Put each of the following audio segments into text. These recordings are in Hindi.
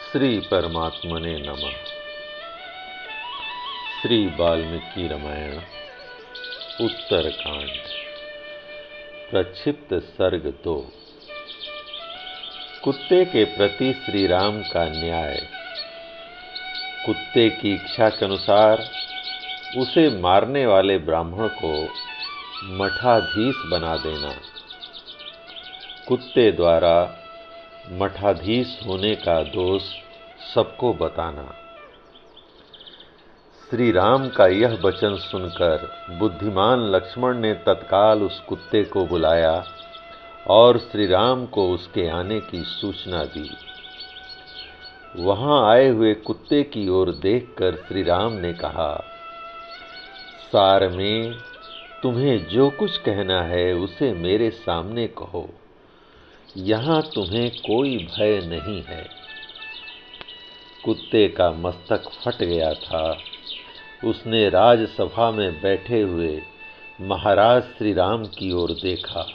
श्री परमात्मने नमः। श्री वाल्मीकि रामायण उत्तरकांड प्रक्षिप्त सर्ग 2। कुत्ते के प्रति श्री राम का न्याय। कुत्ते की इच्छा के अनुसार उसे मारने वाले ब्राह्मण को मठाधीश बना देना। कुत्ते द्वारा मठाधीश होने का दोष सबको बताना। श्री राम का यह वचन सुनकर बुद्धिमान लक्ष्मण ने तत्काल उस कुत्ते को बुलाया और श्री राम को उसके आने की सूचना दी। वहां आए हुए कुत्ते की ओर देखकर श्री राम ने कहा, सार में तुम्हें जो कुछ कहना है उसे मेरे सामने कहो, यहाँ तुम्हें कोई भय नहीं है। कुत्ते का मस्तक फट गया था। उसने राजसभा में बैठे हुए महाराज श्री राम की ओर देखा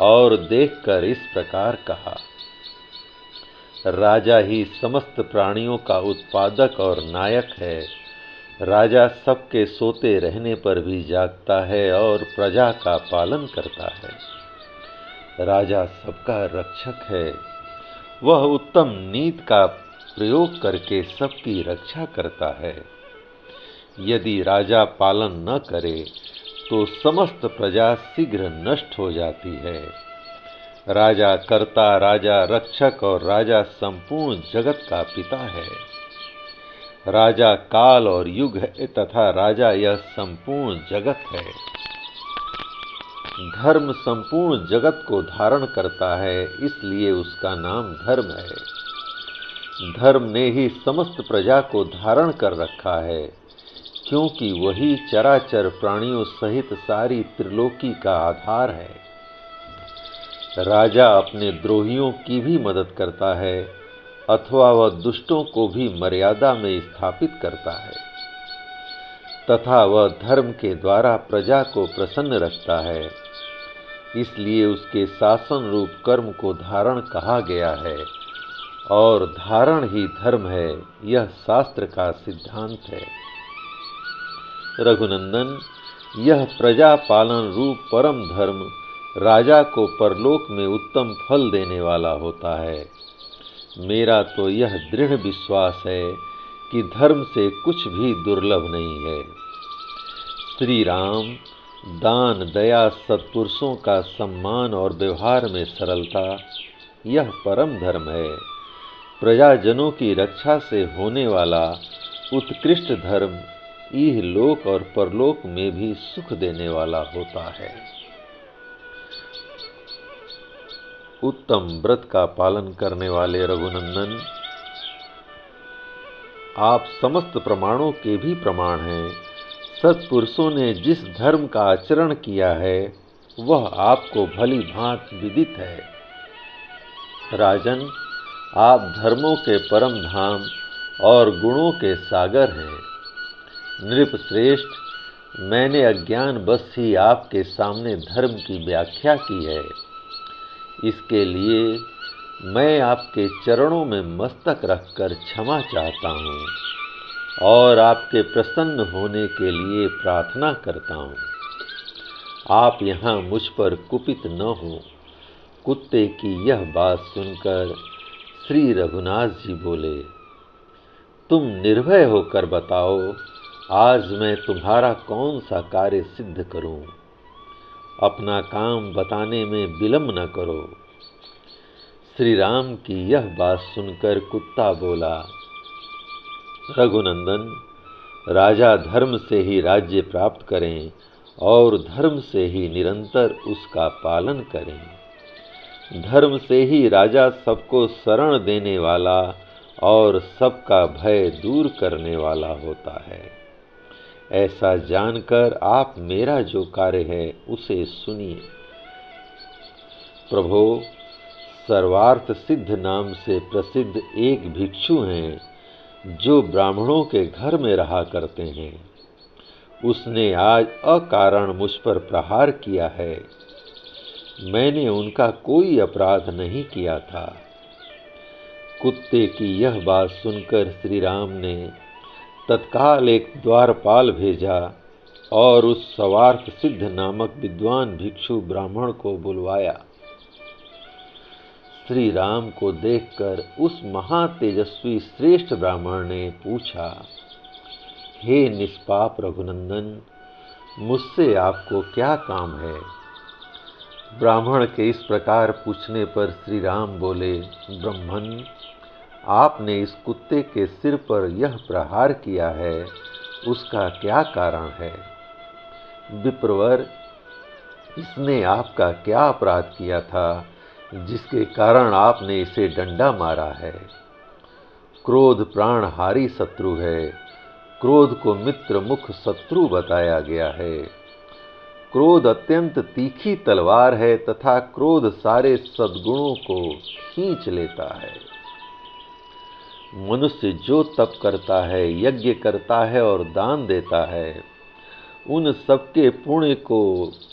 और देखकर इस प्रकार कहा, राजा ही समस्त प्राणियों का उत्पादक और नायक है। राजा सबके सोते रहने पर भी जागता है और प्रजा का पालन करता है। राजा सबका रक्षक है। वह उत्तम नीति का प्रयोग करके सबकी रक्षा करता है। यदि राजा पालन न करे तो समस्त प्रजा शीघ्र नष्ट हो जाती है। राजा कर्ता, राजा रक्षक और राजा संपूर्ण जगत का पिता है। राजा काल और युग है तथा राजा यह संपूर्ण जगत है। धर्म संपूर्ण जगत को धारण करता है, इसलिए उसका नाम धर्म है। धर्म ने ही समस्त प्रजा को धारण कर रखा है, क्योंकि वही चराचर प्राणियों सहित सारी त्रिलोकी का आधार है। राजा अपने द्रोहियों की भी मदद करता है अथवा वह दुष्टों को भी मर्यादा में स्थापित करता है, तथा वह धर्म के द्वारा प्रजा को प्रसन्न रखता है। इसलिए उसके शासन रूप कर्म को धारण कहा गया है और धारण ही धर्म है, यह शास्त्र का सिद्धांत है। रघुनंदन, यह प्रजा पालन रूप परम धर्म राजा को परलोक में उत्तम फल देने वाला होता है। मेरा तो यह दृढ़ विश्वास है कि धर्म से कुछ भी दुर्लभ नहीं है। श्री राम दान, दया, सत्पुरुषों का सम्मान और व्यवहार में सरलता, यह परम धर्म है। प्रजाजनों की रक्षा से होने वाला उत्कृष्ट धर्म इह लोक और परलोक में भी सुख देने वाला होता है। उत्तम व्रत का पालन करने वाले रघुनंदन, आप समस्त प्रमाणों के भी प्रमाण हैं। सत्पुरुषों ने जिस धर्म का आचरण किया है वह आपको भली भांति विदित है। राजन, आप धर्मों के परम धाम और गुणों के सागर हैं। नृपश्रेष्ठ, मैंने अज्ञानवश ही आपके सामने धर्म की व्याख्या की है। इसके लिए मैं आपके चरणों में मस्तक रखकर क्षमा चाहता हूँ और आपके प्रसन्न होने के लिए प्रार्थना करता हूँ। आप यहाँ मुझ पर कुपित न हो। कुत्ते की यह बात सुनकर श्री रघुनाथ जी बोले, तुम निर्भय होकर बताओ, आज मैं तुम्हारा कौन सा कार्य सिद्ध करूं। अपना काम बताने में विलंब न करो। श्री राम की यह बात सुनकर कुत्ता बोला, रघुनंदन, राजा धर्म से ही राज्य प्राप्त करें और धर्म से ही निरंतर उसका पालन करें। धर्म से ही राजा सबको शरण देने वाला और सबका भय दूर करने वाला होता है। ऐसा जानकर आप मेरा जो कार्य है उसे सुनिए। प्रभो, सर्वार्थ सिद्ध नाम से प्रसिद्ध एक भिक्षु हैं जो ब्राह्मणों के घर में रहा करते हैं। उसने आज अकारण मुझ पर प्रहार किया है। मैंने उनका कोई अपराध नहीं किया था। कुत्ते की यह बात सुनकर श्री राम ने तत्काल एक द्वारपाल भेजा और उस सवार्थ सिद्ध नामक विद्वान भिक्षु ब्राह्मण को बुलवाया। श्री राम को देखकर उस महातेजस्वी श्रेष्ठ ब्राह्मण ने पूछा, हे निष्पाप रघुनंदन, मुझसे आपको क्या काम है? ब्राह्मण के इस प्रकार पूछने पर श्री राम बोले, ब्रह्मन, आपने इस कुत्ते के सिर पर यह प्रहार किया है, उसका क्या कारण है? विप्रवर, इसने आपका क्या अपराध किया था जिसके कारण आपने इसे डंडा मारा है? क्रोध प्राणहारी शत्रु है। क्रोध को मित्र मुख शत्रु बताया गया है। क्रोध अत्यंत तीखी तलवार है तथा क्रोध सारे सद्गुणों को खींच लेता है। मनुष्य जो तप करता है, यज्ञ करता है और दान देता है, उन सबके पुण्य को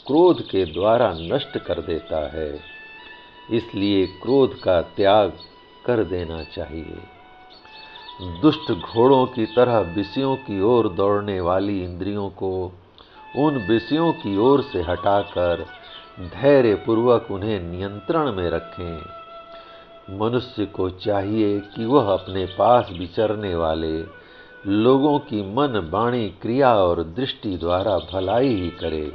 क्रोध के द्वारा नष्ट कर देता है। इसलिए क्रोध का त्याग कर देना चाहिए। दुष्ट घोड़ों की तरह विषयों की ओर दौड़ने वाली इंद्रियों को उन विषयों की ओर से हटाकर धैर्यपूर्वक उन्हें नियंत्रण में रखें। मनुष्य को चाहिए कि वह अपने पास विचरने वाले लोगों की मन, वाणी, क्रिया और दृष्टि द्वारा भलाई ही करे,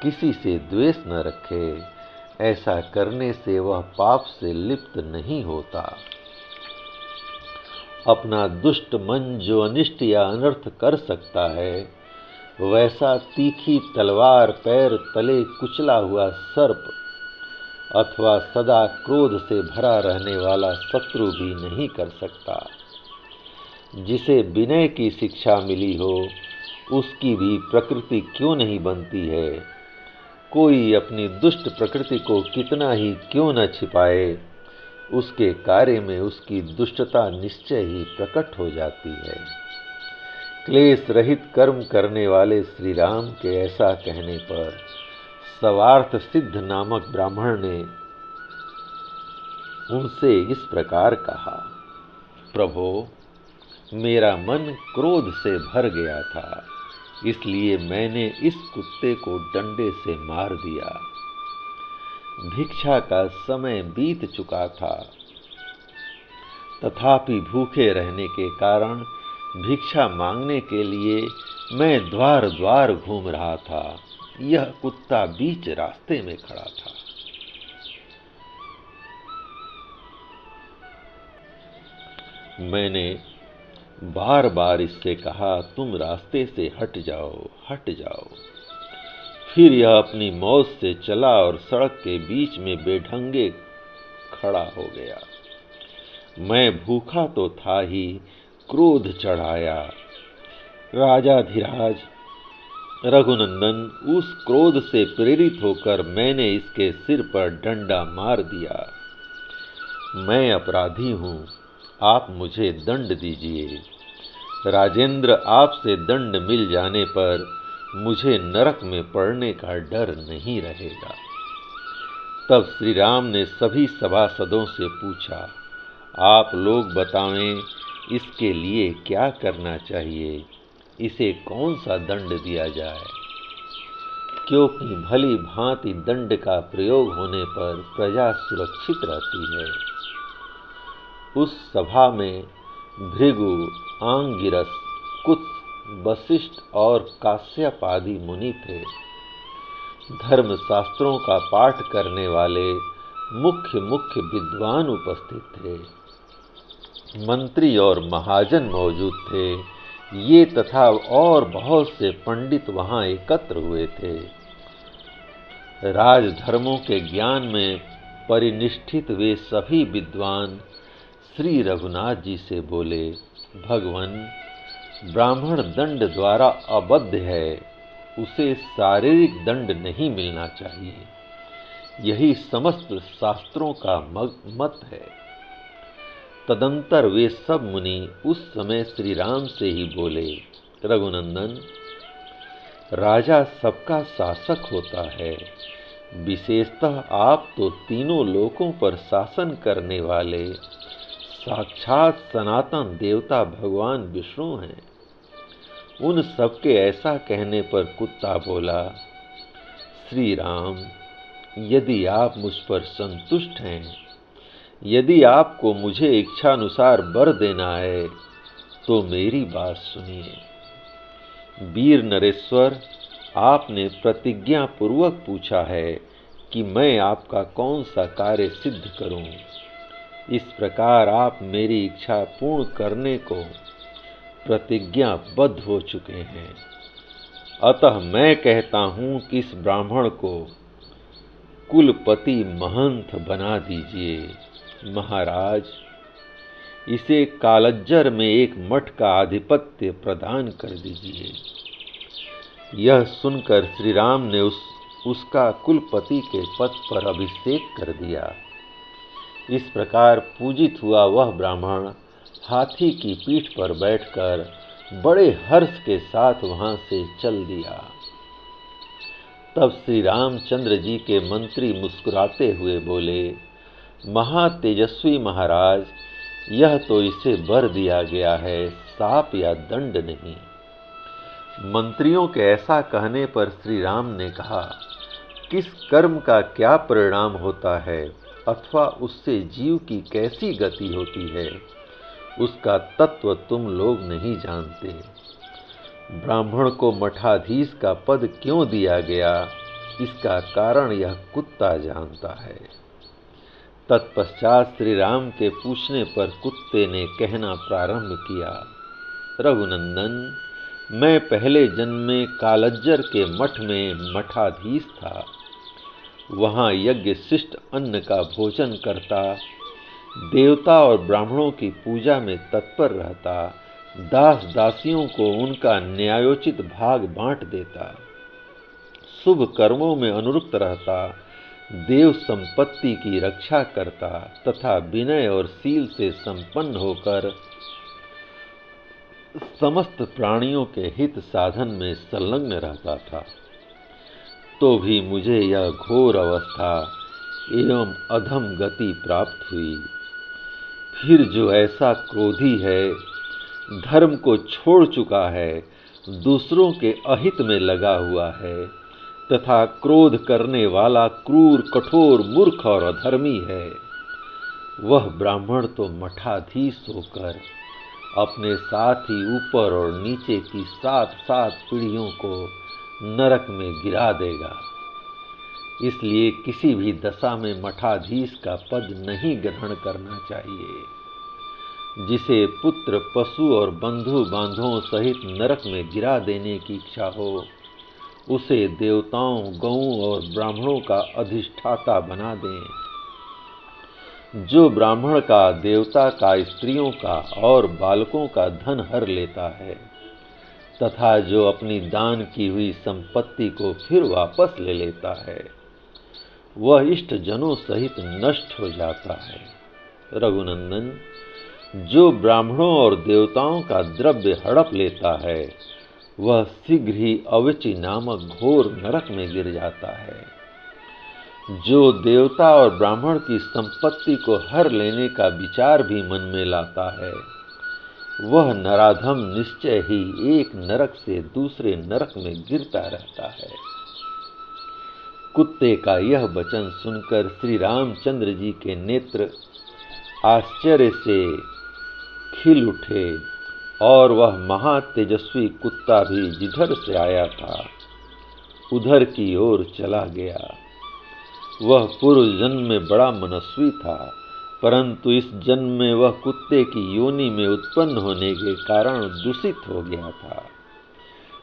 किसी से द्वेष न रखे। ऐसा करने से वह पाप से लिप्त नहीं होता। अपना दुष्ट मन जो अनिष्ट या अनर्थ कर सकता है, वैसा तीखी तलवार पैर तले कुचला हुआ सर्प अथवा सदा क्रोध से भरा रहने वाला शत्रु भी नहीं कर सकता। जिसे विनय की शिक्षा मिली हो, उसकी भी प्रकृति क्यों नहीं बनती है? कोई अपनी दुष्ट प्रकृति को कितना ही क्यों न छिपाए, उसके कार्य में उसकी दुष्टता निश्चय ही प्रकट हो जाती है। क्लेश रहित कर्म करने वाले श्री राम के ऐसा कहने पर सवार्थ सिद्ध नामक ब्राह्मण ने उनसे इस प्रकार कहा, प्रभो, मेरा मन क्रोध से भर गया था, इसलिए मैंने इस कुत्ते को डंडे से मार दिया। भिक्षा का समय बीत चुका था, तथापि भूखे रहने के कारण भिक्षा मांगने के लिए मैं द्वार द्वार घूम रहा था। यह कुत्ता बीच रास्ते में खड़ा था। मैंने बार बार इससे कहा, तुम रास्ते से हट जाओ, हट जाओ। फिर यह अपनी मौज से चला और सड़क के बीच में बेढंगे खड़ा हो गया। मैं भूखा तो था ही, क्रोध चढ़ाया। राजाधिराज रघुनंदन, उस क्रोध से प्रेरित होकर मैंने इसके सिर पर डंडा मार दिया। मैं अपराधी हूँ, आप मुझे दंड दीजिए। राजेंद्र, आपसे दंड मिल जाने पर मुझे नरक में पड़ने का डर नहीं रहेगा। तब श्री राम ने सभी सभासदों से पूछा, आप लोग बतावें, इसके लिए क्या करना चाहिए? इसे कौन सा दंड दिया जाए? क्योंकि भली भांति दंड का प्रयोग होने पर प्रजा सुरक्षित रहती है। उस सभा में भृगु, आंगिरस, कुत्स, वशिष्ठ और काश्यप आदि मुनि थे। धर्म शास्त्रों का पाठ करने वाले मुख्य मुख्य विद्वान उपस्थित थे। मंत्री और महाजन मौजूद थे। ये तथा और बहुत से पंडित वहां एकत्र हुए थे। राजधर्मों के ज्ञान में परिनिष्ठित वे सभी विद्वान श्री रघुनाथ जी से बोले, भगवन, ब्राह्मण दंड द्वारा अबद्ध है, उसे शारीरिक दंड नहीं मिलना चाहिए। यही समस्त शास्त्रों का मत है। तदंतर वे सब मुनि उस समय श्री राम से ही बोले, रघुनंदन, राजा सबका शासक होता है। विशेषतः आप तो तीनों लोकों पर शासन करने वाले साक्षात सनातन देवता भगवान विष्णु हैं। उन सबके ऐसा कहने पर कुत्ता बोला, श्री राम, यदि आप मुझ पर संतुष्ट हैं, यदि आपको मुझे इच्छानुसार वर देना है, तो मेरी बात सुनिए। वीर नरेश्वर, आपने प्रतिज्ञा पूर्वक पूछा है कि मैं आपका कौन सा कार्य सिद्ध करूं। इस प्रकार आप मेरी इच्छा पूर्ण करने को प्रतिज्ञाबद्ध हो चुके हैं। अतः मैं कहता हूं कि इस ब्राह्मण को कुलपति महंत बना दीजिए। महाराज, इसे कालज्जर में एक मठ का आधिपत्य प्रदान कर दीजिए। यह सुनकर श्री राम ने उसका कुलपति के पद पर अभिषेक कर दिया। इस प्रकार पूजित हुआ वह ब्राह्मण हाथी की पीठ पर बैठकर बड़े हर्ष के साथ वहां से चल दिया। तब श्री रामचंद्र जी के मंत्री मुस्कुराते हुए बोले, महातेजस्वी महाराज, यह तो इसे वर दिया गया है, शाप या दंड नहीं। मंत्रियों के ऐसा कहने पर श्री राम ने कहा, किस कर्म का क्या परिणाम होता है अथवा उससे जीव की कैसी गति होती है, उसका तत्व तुम लोग नहीं जानते। ब्राह्मण को मठाधीश का पद क्यों दिया गया, इसका कारण यह कुत्ता जानता है। तत्पश्चात श्री राम के पूछने पर कुत्ते ने कहना प्रारंभ किया, रघुनंदन, मैं पहले जन्म में कालज्जर के मठ में मठाधीश था। वहाँ यज्ञ शिष्ट अन्न का भोजन करता, देवता और ब्राह्मणों की पूजा में तत्पर रहता, दास दासियों को उनका न्यायोचित भाग बांट देता, शुभ कर्मों में अनुरक्त रहता, देव संपत्ति की रक्षा करता तथा विनय और शील से संपन्न होकर समस्त प्राणियों के हित साधन में संलग्न रहता था। तो भी मुझे यह घोर अवस्था एवं अधम गति प्राप्त हुई। फिर जो ऐसा क्रोधी है, धर्म को छोड़ चुका है, दूसरों के अहित में लगा हुआ है तथा क्रोध करने वाला क्रूर, कठोर, मूर्ख और अधर्मी है, वह ब्राह्मण तो मठाधीश होकर अपने साथ ही ऊपर और नीचे की 7 पीढ़ियों को नरक में गिरा देगा। इसलिए किसी भी दशा में मठाधीश का पद नहीं ग्रहण करना चाहिए। जिसे पुत्र, पशु और बंधु बांधवों सहित नरक में गिरा देने की इच्छा हो, उसे देवताओं, गौओं और ब्राह्मणों का अधिष्ठाता बना दें। जो ब्राह्मण का, देवता का, स्त्रियों का और बालकों का धन हर लेता है तथा जो अपनी दान की हुई संपत्ति को फिर वापस ले लेता है, वह इष्ट जनों सहित नष्ट हो जाता है। रघुनंदन, जो ब्राह्मणों और देवताओं का द्रव्य हड़प लेता है, वह शीघ्र ही अविचि नामक घोर नरक में गिर जाता है। जो देवता और ब्राह्मण की संपत्ति को हर लेने का विचार भी मन में लाता है, वह नराधम निश्चय ही एक नरक से दूसरे नरक में गिरता रहता है। कुत्ते का यह वचन सुनकर श्री रामचंद्र जी के नेत्र आश्चर्य से खिल उठे और वह महातेजस्वी कुत्ता भी जिधर से आया था उधर की ओर चला गया। वह पूर्व जन्म में बड़ा मनस्वी था, परंतु इस जन्म में वह कुत्ते की योनि में उत्पन्न होने के कारण दूषित हो गया था।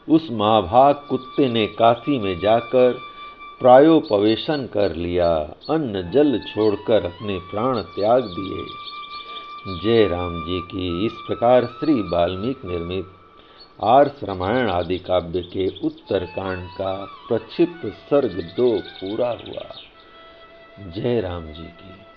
उस महाभाग कुत्ते ने काशी में जाकर प्रायोपवेशन कर लिया, अन्न जल छोड़कर अपने प्राण त्याग दिए। जय राम जी की। इस प्रकार श्री वाल्मीकि निर्मित आर्ष रामायण आदि काव्य के उत्तरकांड का प्रक्षिप्त सर्ग 2 पूरा हुआ। जय राम जी की।